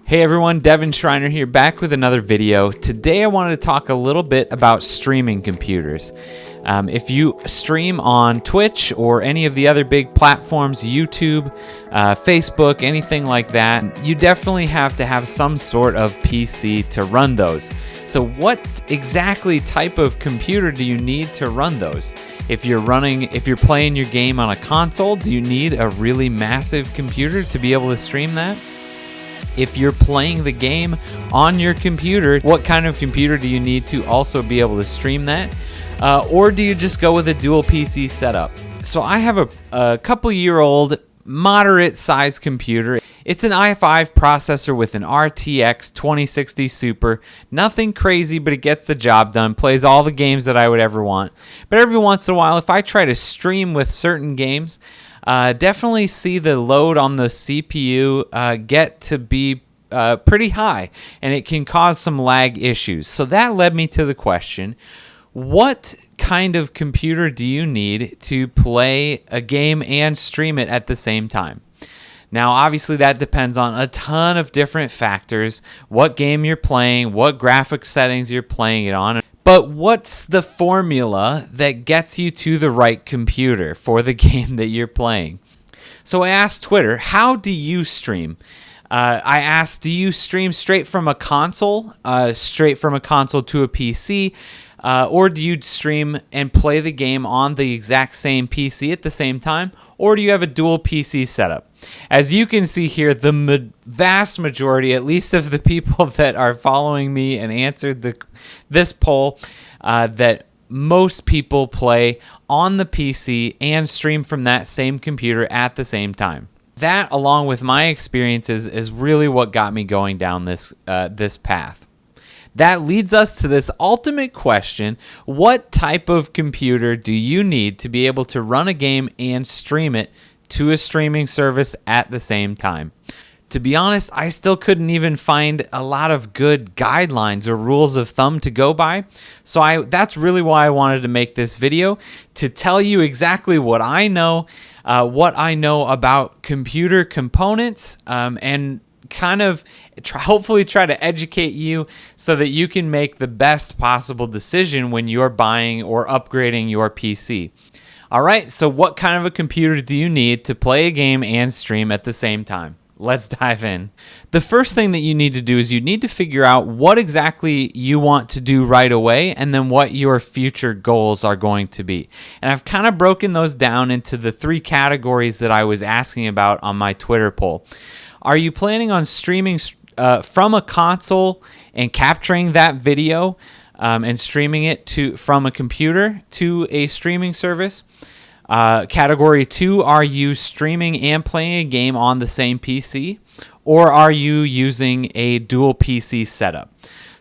Hey everyone, Devin Schreiner here, back with another video. Today I wanted to talk a little bit about streaming computers. If you stream on Twitch or any of the other big platforms, YouTube, Facebook, anything like that, you definitely have to have some sort of PC to run those. So what exactly type of computer do you need to run those? If you're playing your game on a console, do you need a really massive computer to be able to stream that? If you're playing the game on your computer, what kind of computer do you need to also be able to stream that? Or do you just go with a dual PC setup? So I have a couple-year-old moderate-sized computer. It's an i5 processor with an RTX 2060 Super. Nothing crazy, but it gets the job done. Plays all the games that I would ever want. But every once in a while, if I try to stream with certain games, definitely see the load on the CPU get to be pretty high, and it can cause some lag issues. So that led me to the question, what kind of computer do you need to play a game and stream it at the same time? Now, obviously, that depends on a ton of different factors, what game you're playing, what graphic settings you're playing it on. But what's the formula that gets you to the right computer for the game that you're playing? So I asked Twitter, how do you stream? I asked, do you stream straight from a console to a PC? Or do you stream and play the game on the exact same PC at the same time? Or do you have a dual PC setup? As you can see here, the vast majority, at least of the people that are following me and answered this poll, that most people play on the PC and stream from that same computer at the same time. That, along with my experiences, is really what got me going down this path. That leads us to this ultimate question: what type of computer do you need to be able to run a game and stream it to a streaming service at the same time? To be honest, I still couldn't even find a lot of good guidelines or rules of thumb to go by. So that's really why I wanted to make this video, to tell you exactly what I know about computer components, and kind of hopefully try to educate you so that you can make the best possible decision when you're buying or upgrading your PC. All right, so what kind of a computer do you need to play a game and stream at the same time? Let's dive in. The first thing that you need to do is you need to figure out what exactly you want to do right away, and then what your future goals are going to be. And I've kind of broken those down into the three categories that I was asking about on my Twitter poll. Are you planning on streaming from a console and capturing that video and streaming it from a computer to a streaming service? Category 2, are you streaming and playing a game on the same PC? Or are you using a dual PC setup?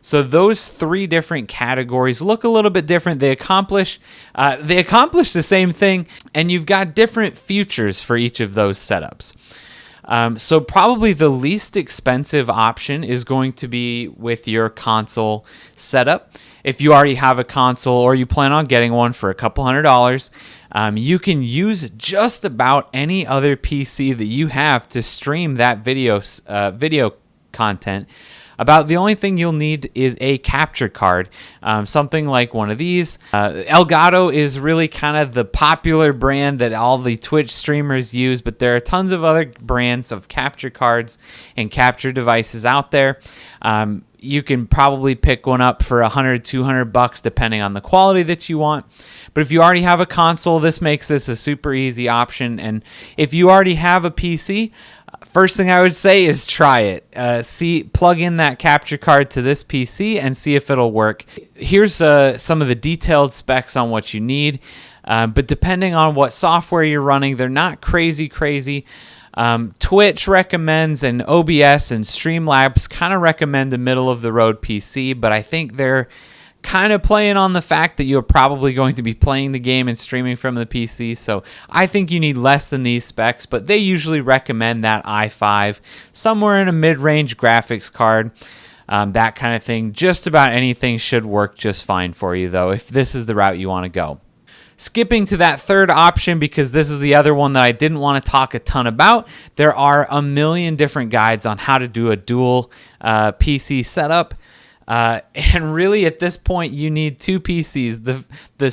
So those three different categories look a little bit different. They accomplish the same thing, and you've got different features for each of those setups. So probably the least expensive option is going to be with your console setup. If you already have a console or you plan on getting one for a couple $100, you can use just about any other PC that you have to stream that video content. About the only thing you'll need is a capture card, something like one of these. Elgato is really kind of the popular brand that all the Twitch streamers use, but there are tons of other brands of capture cards and capture devices out there. You can probably pick one up for $100, $200 depending on the quality that you want. But if you already have a console, this makes this a super easy option. And if you already have a PC, first thing I would say is try it. Plug in that capture card to this PC and see if it'll work. Here's some of the detailed specs on what you need. But depending on what software you're running, they're not crazy. Twitch recommends, and OBS and Streamlabs kind of recommend a middle-of-the-road PC, but I think they're kind of playing on the fact that you're probably going to be playing the game and streaming from the PC, so I think you need less than these specs, but they usually recommend that i5, somewhere in a mid-range graphics card, that kind of thing. Just about anything should work just fine for you, though, if this is the route you want to go. Skipping to that third option, because this is the other one that I didn't want to talk a ton about, there are a million different guides on how to do a dual PC setup. And really, at this point, you need two PCs. The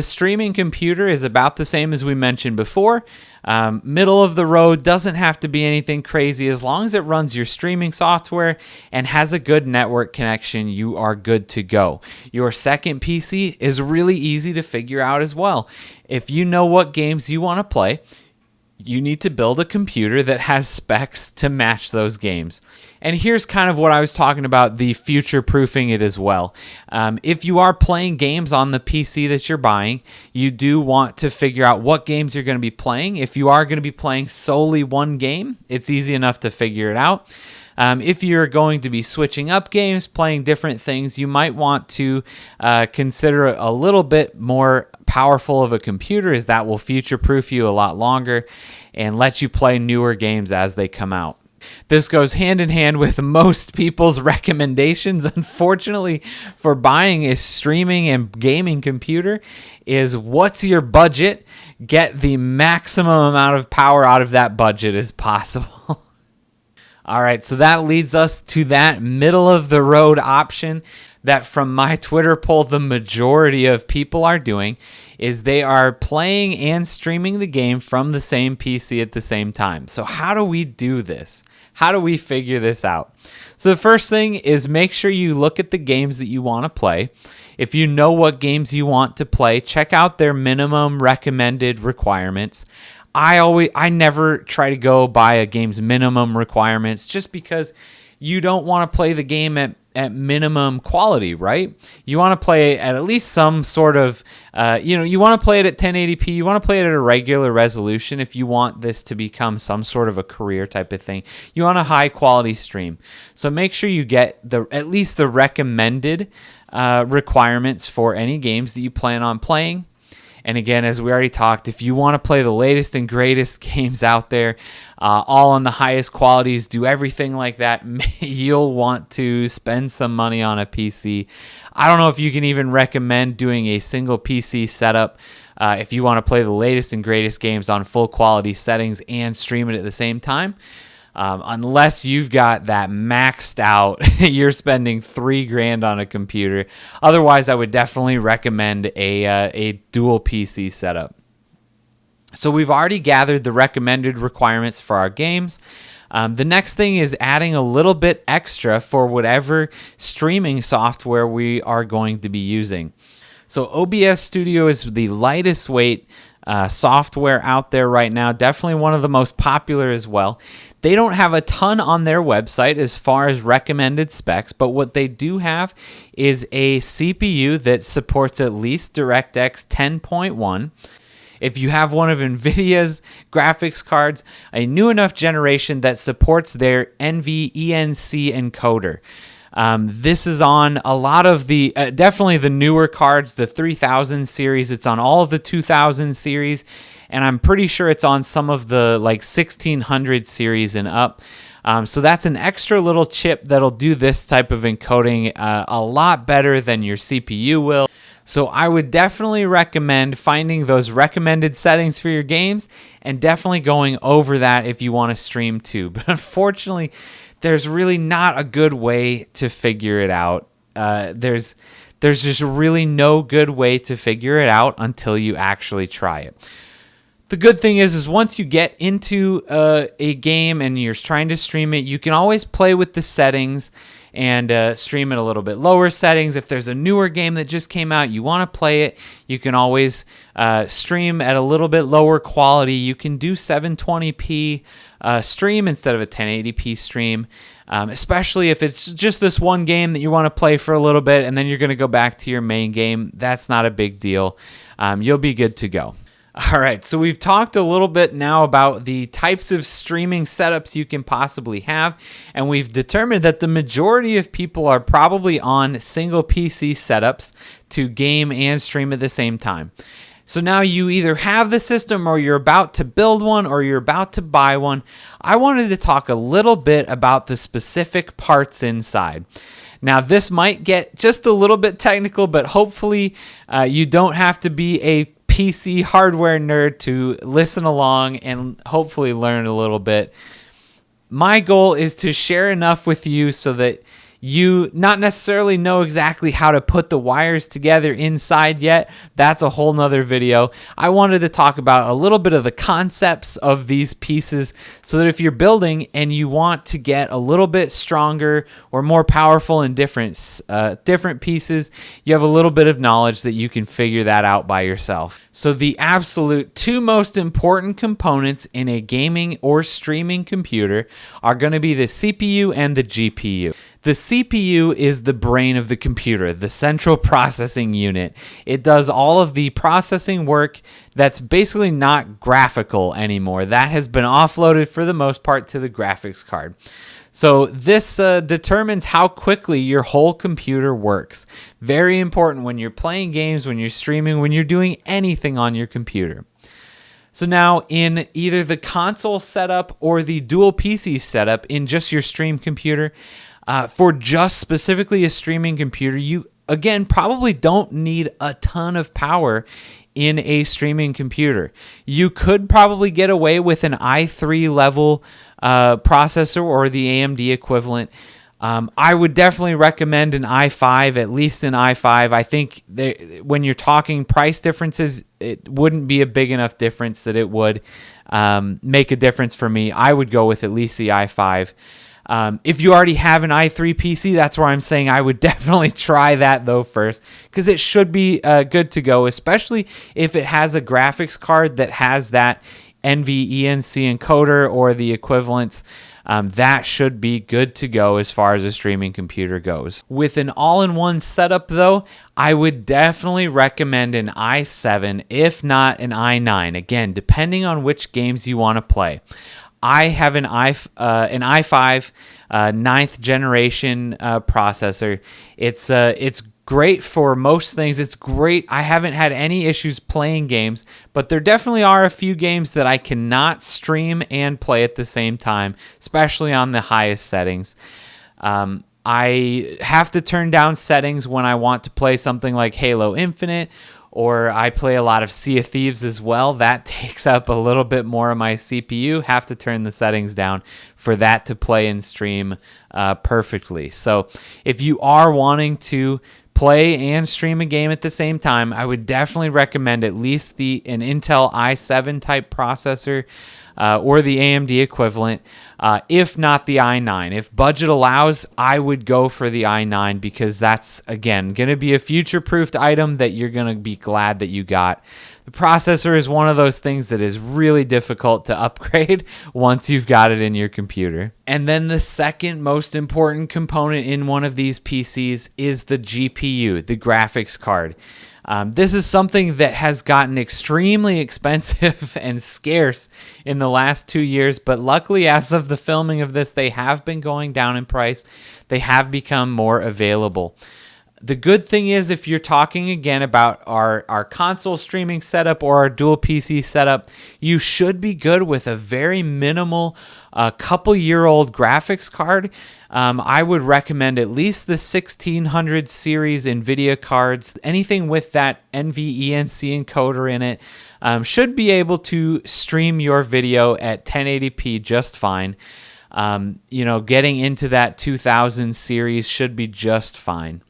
streaming computer is about the same as we mentioned before. Middle of the road, doesn't have to be anything crazy. As long as it runs your streaming software and has a good network connection, you are good to go. Your second PC is really easy to figure out as well. If you know what games you want to play, you need to build a computer that has specs to match those games. And here's kind of what I was talking about, the future-proofing it as well. If you are playing games on the PC that you're buying, you do want to figure out what games you're going to be playing. If you are going to be playing solely one game, it's easy enough to figure it out. If you're going to be switching up games, playing different things, you might want to consider a little bit more powerful of a computer, as that will future-proof you a lot longer and let you play newer games as they come out. This goes hand in hand with most people's recommendations, unfortunately, for buying a streaming and gaming computer is what's your budget? Get the maximum amount of power out of that budget as possible. All right, so that leads us to that middle of the road option that from my Twitter poll, the majority of people are doing is they are playing and streaming the game from the same PC at the same time. So how do we do this? How do we figure this out? So the first thing is make sure you look at the games that you want to play. If you know what games you want to play, check out their minimum recommended requirements. I never try to go by a game's minimum requirements just because you don't want to play the game at minimum quality, right? You want to play at least some sort of, you want to play it at 1080p. You want to play it at a regular resolution if you want this to become some sort of a career type of thing. You want a high quality stream. So make sure you get at least the recommended requirements for any games that you plan on playing. And again, as we already talked, if you want to play the latest and greatest games out there, all on the highest qualities, do everything like that, you'll want to spend some money on a PC. I don't know if you can even recommend doing a single PC setup if you want to play the latest and greatest games on full quality settings and stream it at the same time. Unless you've got that maxed out, you're spending $3,000 on a computer. Otherwise, I would definitely recommend a dual PC setup. So we've already gathered the recommended requirements for our games. The next thing is adding a little bit extra for whatever streaming software we are going to be using. So OBS Studio is the lightest weight software out there right now. Definitely one of the most popular as well. They don't have a ton on their website as far as recommended specs, but what they do have is a CPU that supports at least DirectX 10.1. If you have one of NVIDIA's graphics cards, a new enough generation that supports their NVENC encoder. This is on a lot of the, definitely the newer cards, the 3000 series. It's on all of the 2000 series, and I'm pretty sure it's on some of the like 1600 series and up. So that's an extra little chip that'll do this type of encoding a lot better than your CPU will. So I would definitely recommend finding those recommended settings for your games and definitely going over that if you want to stream too. But unfortunately, there's really not a good way to figure it out. There's just really no good way to figure it out until you actually try it. The good thing is once you get into a game and you're trying to stream it, you can always play with the settings and stream it a little bit lower settings. If there's a newer game that just came out, you want to play it, you can always stream at a little bit lower quality. You can do 720p stream instead of a 1080p stream, especially if it's just this one game that you want to play for a little bit and then you're going to go back to your main game. That's not a big deal. You'll be good to go. All right, so we've talked a little bit now about the types of streaming setups you can possibly have, and we've determined that the majority of people are probably on single PC setups to game and stream at the same time. So now you either have the system or you're about to build one or you're about to buy one. I wanted to talk a little bit about the specific parts inside. Now, this might get just a little bit technical, but hopefully you don't have to be a PC hardware nerd to listen along and hopefully learn a little bit. My goal is to share enough with you so that you not necessarily know exactly how to put the wires together inside yet. That's a whole nother video. I wanted to talk about a little bit of the concepts of these pieces so that if you're building and you want to get a little bit stronger or more powerful in different pieces, you have a little bit of knowledge that you can figure that out by yourself. So the absolute two most important components in a gaming or streaming computer are going to be the CPU and the GPU. The CPU is the brain of the computer, the central processing unit. It does all of the processing work that's basically not graphical anymore. That has been offloaded for the most part to the graphics card. So this determines how quickly your whole computer works. Very important when you're playing games, when you're streaming, when you're doing anything on your computer. So now in either the console setup or the dual PC setup in just your stream computer, for just specifically a streaming computer, you, again, probably don't need a ton of power in a streaming computer. You could probably get away with an i3 level processor or the AMD equivalent. I would definitely recommend an i5, at least an i5. I think when you're talking price differences, it wouldn't be a big enough difference that it would make a difference for me. I would go with at least the i5. If you already have an i3 PC, that's where I'm saying I would definitely try that though first, because it should be good to go, especially if it has a graphics card that has that NVENC encoder or the equivalents. That should be good to go as far as a streaming computer goes. With an all-in-one setup though, I would definitely recommend an i7, if not an i9. Again, depending on which games you want to play. I have an i5 9th generation processor. It's great for most things. It's great. I haven't had any issues playing games, but there definitely are a few games that I cannot stream and play at the same time, especially on the highest settings. I have to turn down settings when I want to play something like Halo Infinite, or I play a lot of Sea of Thieves as well. That takes up a little bit more of my CPU. Have to turn the settings down for that to play and stream perfectly. So if you are wanting to play and stream a game at the same time, I would definitely recommend at least an Intel i7 type processor or the AMD equivalent, if not the i9. If budget allows, I would go for the i9 because that's, again, going to be a future-proofed item that you're going to be glad that you got. The processor is one of those things that is really difficult to upgrade once you've got it in your computer. And then the second most important component in one of these PCs is the GPU, the graphics card. This is something that has gotten extremely expensive and scarce in the last 2 years, but luckily as of the filming of this, they have been going down in price. They have become more available. The good thing is, if you're talking again about our console streaming setup or our dual PC setup, you should be good with a very minimal couple-year-old graphics card. I would recommend at least the 1600 series NVIDIA cards. Anything with that NVENC encoder in it should be able to stream your video at 1080p just fine. Getting into that 2000 series should be just fine.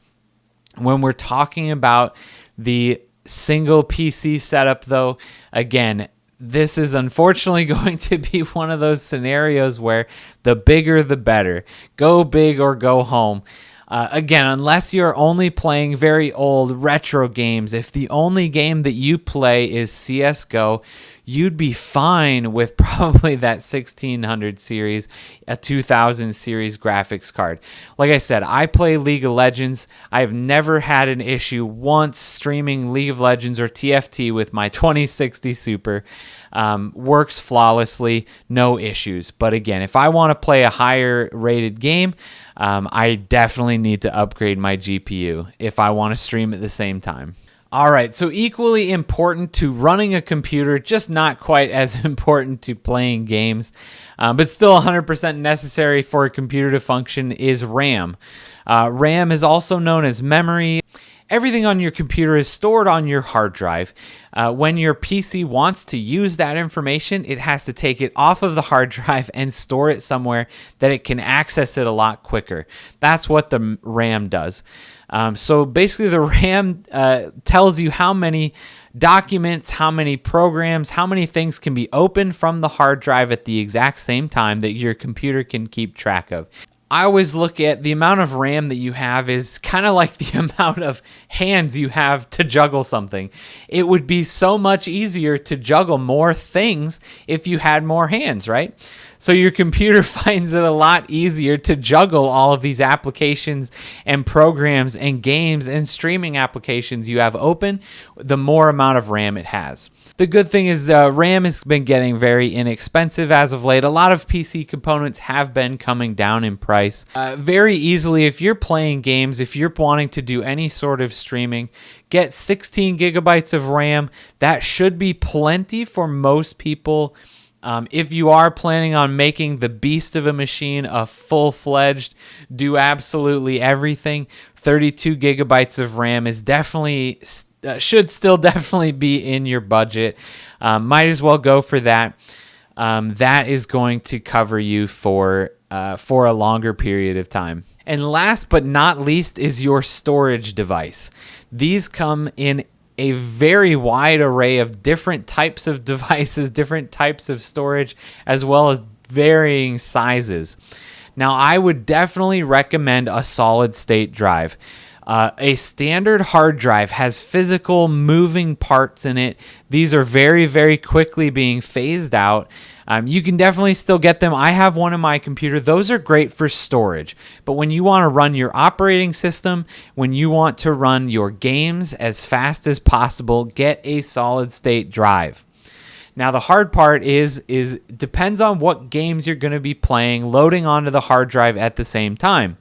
When we're talking about the single PC setup, though, again, this is unfortunately going to be one of those scenarios where the bigger the better. Go big or go home. Again, unless you're only playing very old retro games, if the only game that you play is CSGO, you'd be fine with probably that 1600 series, a 2000 series graphics card. Like I said, I play League of Legends. I've never had an issue once streaming League of Legends or TFT with my 2060 Super. Works flawlessly, no issues. But again, if I want to play a higher rated game, I definitely need to upgrade my GPU if I want to stream at the same time. All right, so equally important to running a computer, just not quite as important to playing games, but still 100% necessary for a computer to function is RAM. RAM is also known as memory. Everything on your computer is stored on your hard drive. When your PC wants to use that information, it has to take it off of the hard drive and store it somewhere that it can access it a lot quicker. That's what the RAM does. So basically the RAM tells you how many documents, how many programs, how many things can be opened from the hard drive at the exact same time that your computer can keep track of. I always look at the amount of RAM that you have is kind of like the amount of hands you have to juggle something. It would be so much easier to juggle more things if you had more hands, right? So your computer finds it a lot easier to juggle all of these applications and programs and games and streaming applications you have open, the more amount of RAM it has. The good thing is RAM has been getting very inexpensive as of late. A lot of PC components have been coming down in price very easily. If you're playing games, if you're wanting to do any sort of streaming, get 16 gigabytes of RAM. That should be plenty for most people. If you are planning on making the beast of a machine a full-fledged, do absolutely everything, 32 gigabytes of RAM is definitely should still definitely be in your budget. Might as well go for that. That is going to cover you for a longer period of time. And last but not least is your storage device. These come in a very wide array of different types of devices, different types of storage, as well as varying sizes. Now, I would definitely recommend a solid state drive. A standard hard drive has physical moving parts in it. These are very, very quickly being phased out. You can definitely still get them. I have one in my computer. Those are great for storage. But when you want to run your operating system, when you want to run your games as fast as possible, get a solid state drive. Now, the hard part is depends on what games you're going to be playing, loading onto the hard drive at the same time.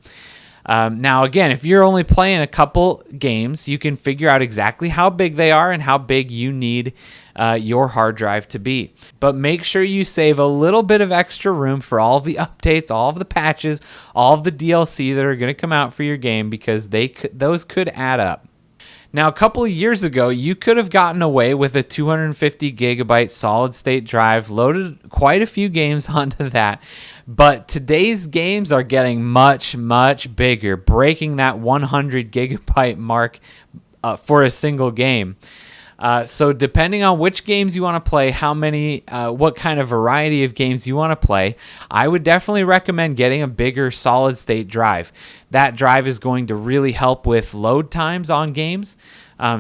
Now, again, if you're only playing a couple games, you can figure out exactly how big they are and how big you need your hard drive to be. But make sure you save a little bit of extra room for all of the updates, all of the patches, all of the DLC that are going to come out for your game, because those could add up. Now, a couple of years ago, you could have gotten away with a 250 gigabyte solid state drive, loaded quite a few games onto that. But today's games are getting much, much bigger, breaking that 100 gigabyte mark for a single game. So depending on which games you want to play, what kind of variety of games you want to play, I would definitely recommend getting a bigger solid state drive. That drive is going to really help with load times on games.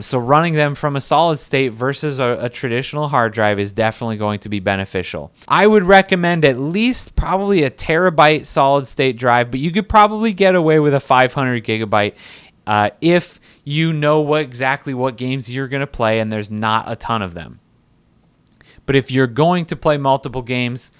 So running them from a solid state versus a traditional hard drive is definitely going to be beneficial. I would recommend at least probably a terabyte solid state drive, but you could probably get away with a 500 gigabyte if you know exactly what games you're going to play and there's not a ton of them. But if you're going to play multiple games,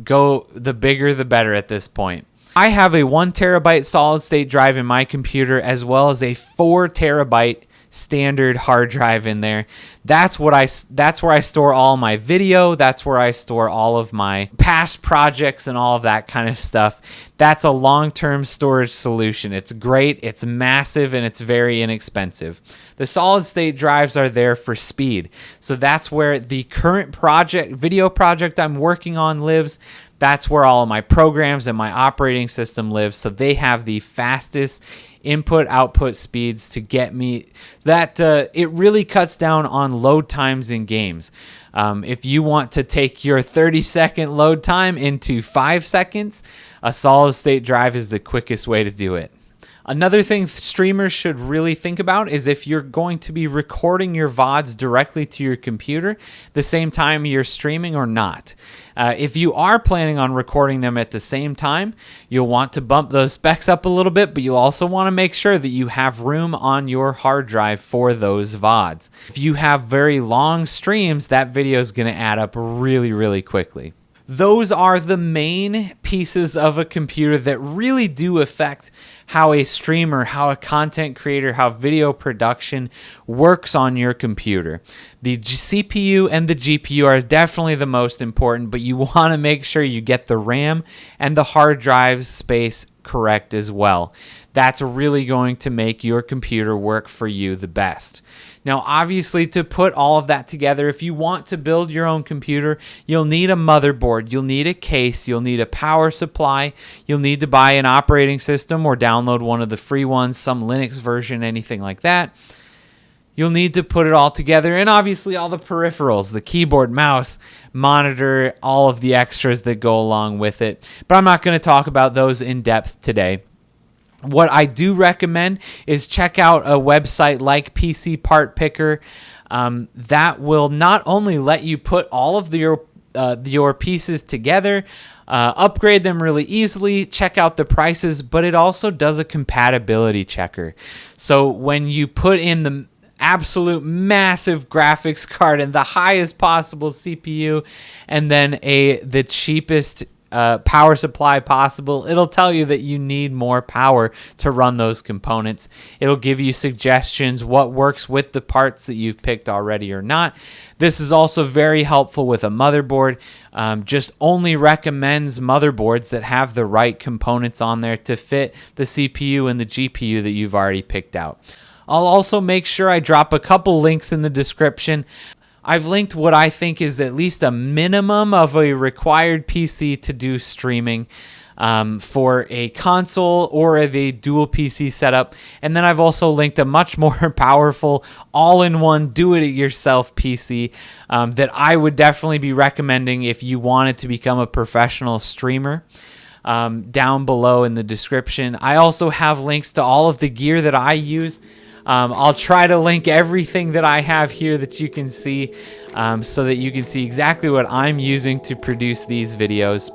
go the bigger the better at this point. I have a 1 terabyte solid state drive in my computer, as well as a 4 terabyte standard hard drive in there. That's where I store all my video. That's where I store all of my past projects and all of that kind of stuff. That's a long-term storage solution. It's great, it's massive, and it's very inexpensive. The solid state drives are there for speed. So that's where the current video project I'm working on lives. That's where all of my programs and my operating system lives. So they have the fastest input-output speeds to get me that it really cuts down on load times in games. If you want to take your 30-second load time into 5 seconds, a solid-state drive is the quickest way to do it. Another thing streamers should really think about is if you're going to be recording your VODs directly to your computer the same time you're streaming or not. If you are planning on recording them at the same time, you'll want to bump those specs up a little bit, but you'll also want to make sure that you have room on your hard drive for those VODs. If you have very long streams, that video is going to add up really, really quickly. Those are the main pieces of a computer that really do affect how a streamer, how a content creator, how video production works on your computer. The CPU and the GPU are definitely the most important, but you want to make sure you get the RAM and the hard drive space correct as well. That's really going to make your computer work for you the best. Now, obviously, to put all of that together, if you want to build your own computer, you'll need a motherboard, you'll need a case, you'll need a power supply, you'll need to buy an operating system or download one of the free ones, some Linux version, anything like that. You'll need to put it all together, and obviously all the peripherals, the keyboard, mouse, monitor, all of the extras that go along with it. But I'm not going to talk about those in depth today. What I do recommend is check out a website like PC Part Picker. That will not only let you put all of your pieces together, upgrade them really easily, check out the prices, but it also does a compatibility checker. So when you put in the absolute massive graphics card and the highest possible CPU and then the cheapest power supply possible, it'll tell you that you need more power to run those components. It'll give you suggestions what works with the parts that you've picked already or not. This is also very helpful with a motherboard. Just only recommends motherboards that have the right components on there to fit the CPU and the GPU that you've already picked out. I'll also make sure I drop a couple links in the description. I've linked what I think is at least a minimum of a required PC to do streaming for a console or a dual PC setup. And then I've also linked a much more powerful all-in-one do-it-yourself PC that I would definitely be recommending if you wanted to become a professional streamer. Down below in the description. I also have links to all of the gear that I use. I'll try to link everything that I have here that you can see so that you can see exactly what I'm using to produce these videos.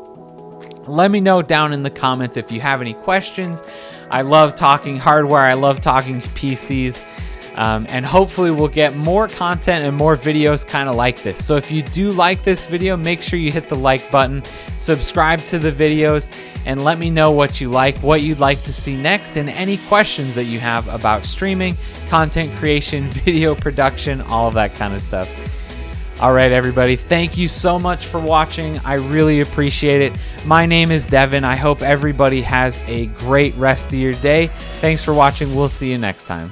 Let me know down in the comments if you have any questions. I love talking hardware. I love talking PCs. And hopefully we'll get more content and more videos kind of like this. So if you do like this video, make sure you hit the like button, subscribe to the videos, and let me know what you like, what you'd like to see next, and any questions that you have about streaming, content creation, video production, all of that kind of stuff. All right, everybody, thank you so much for watching. I really appreciate it. My name is Devin. I hope everybody has a great rest of your day. Thanks for watching. We'll see you next time.